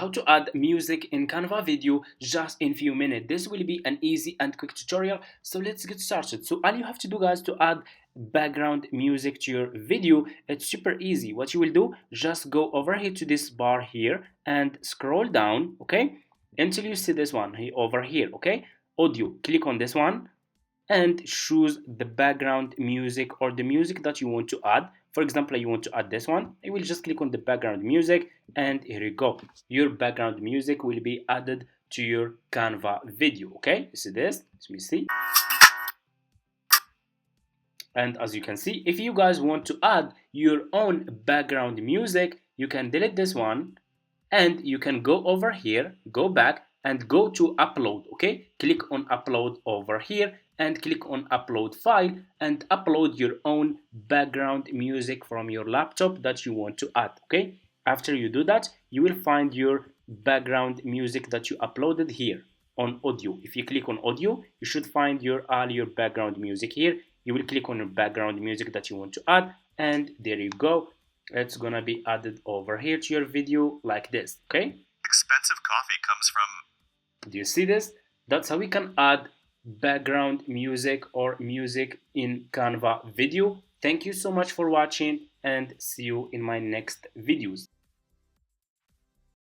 how to add music in Canva video just in few minutes. This will be an easy and quick tutorial, so let's get started. So all you have to do, guys, to add background music to your video, it's super easy. What you will do, just go over here to this bar here and scroll down, okay, until you see this one here, over here, okay, audio. Click on this one and choose the background music or the music that you want to add. For example, you want to add this one, you will just click on the background music, and here you go, your background music will be added to your Canva video. Okay, you see this, let me see. And as you can see, if you guys want to add your own background music, you can delete this one and you can go over here, go back and go to upload. Okay, click on upload over here and click on upload file and upload your own background music from your laptop that you want to add. Okay, after you do that, you will find your background music that you uploaded here on audio. If you click on audio, you should find all your background music here. You will click on your background music that you want to add, and there you go, it's gonna be added over here to your video like this. Okay, Expensive coffee comes from. do you see this? That's how we can add background music or music in Canva video. Thank you so much for watching and see you in my next videos.